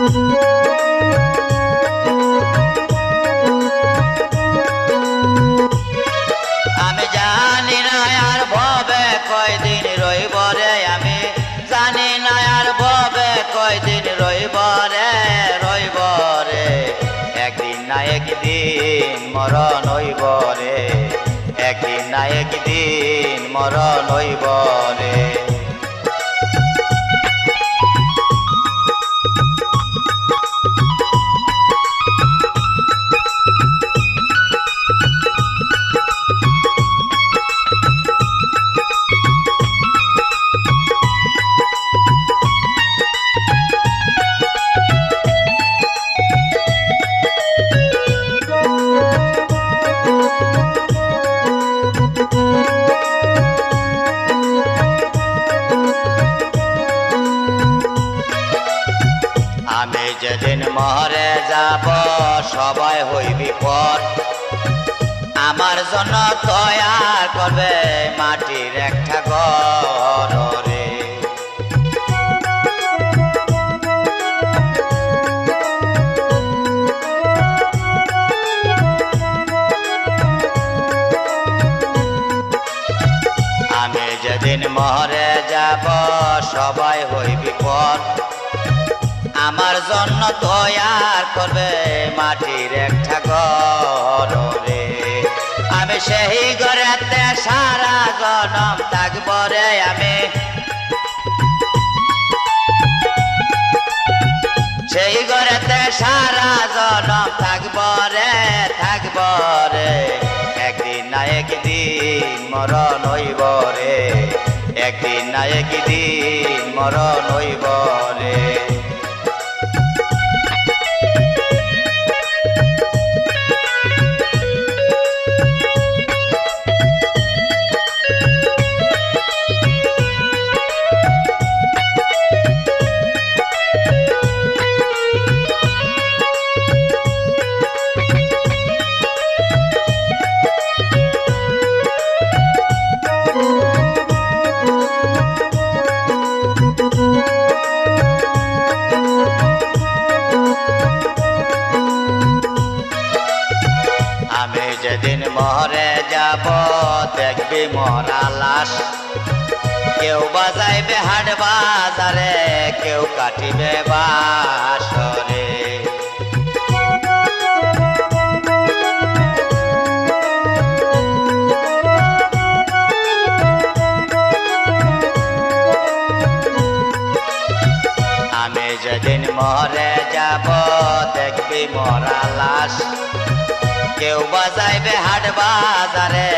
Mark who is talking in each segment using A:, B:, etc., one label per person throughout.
A: আমি জানি না আর ভবে কয়দিন রইব রে, আমি জানি না আর ভবে কয়দিন রইব রে, রইব রে। একদিন না একদিন মরণ হইব রে, একদিন না একদিন মরণ হইব রে। আমি যেদিন মরে যাব সবাই হইবি পর, আমার জন্য তৈয়ার করবে মাটির একটা ঘর রে। আমি যেদিন মরে যাব সবাই হইবি পর, আমার জন্য তৈয়ার করবে মাটির একটা ঘর রে। আমি সেই ঘরেতে সারা জনম থাকব রে, আমি সেই ঘরেতে সারা জনম থাকব রে, থাকব রে। একদিন না একদিন মরণ হইব রে, একদিন না একদিন মরণ হইব রে। আমি যেদিন মরে যাব দেখবি মরা লাশ, কেউ বাজাইবে হাট বাজারে, কেউ কাটিবে বাঁশরে। আমি যেদিন মরে যাব দেখবি মরা লাশ, কেউ বাজাইবে হাট বাজারে,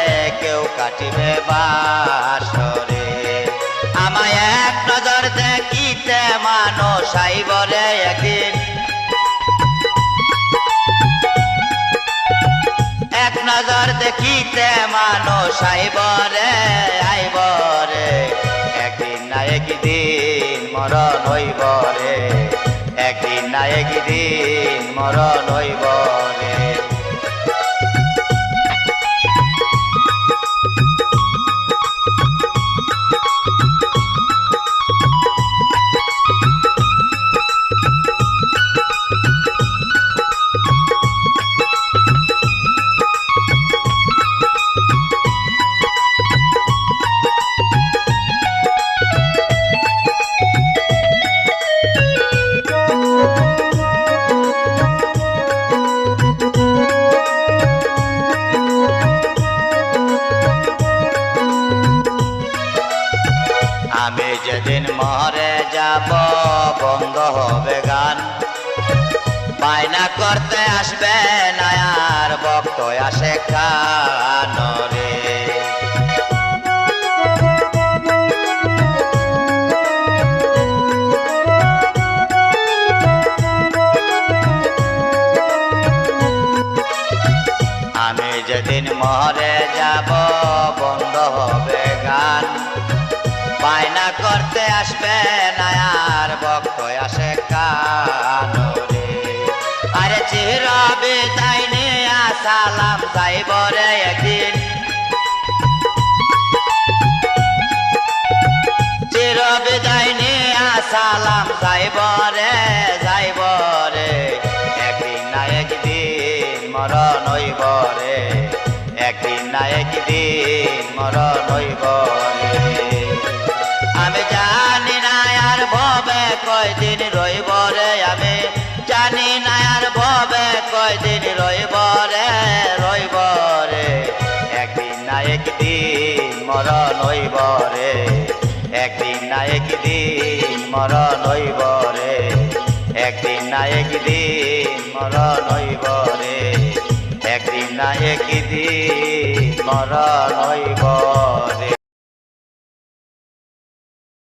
A: কেউ কাটিবে বাঁশরে। আমায় এক নজর দেখিতে মানুষ আইব রে একদিন, এক নজর দেখিতে মানুষ আইব রে, আইব রে। একদিন না একদিন মরণ হইব রে, একদিন না একদিন মরণ হইব রে। আমি যেদিন মরে যাব বন্ধ হবে গান, বায়না করতে আসবে না আর ভক্ত আসে কানরে। আমি যেদিন মরে যাব বন্ধ হবে গান, বায়না করতে আসবে না আর ভক্ত আসে কানরে। আরে চির বিদায় নিয়া সালাম যাইব রে একদিন, চির বিদায় নিয়া সালাম যাইব রে যাইব রে একদিন না একদিন মরণ হইব রে একদিন না একদিন মরণ হইব রে আমি জানি না আর ভবে কয়দিন রইব রে আমি জানি না আর ভবে কয়দিন রইব রে রইব রে একদিন না একদিন মরণ হইব রে একদিন না একদিন মরণ হইব রে একদিন না একদিন মরণ হইব রে একদিন না একদিন মরণ হইব রে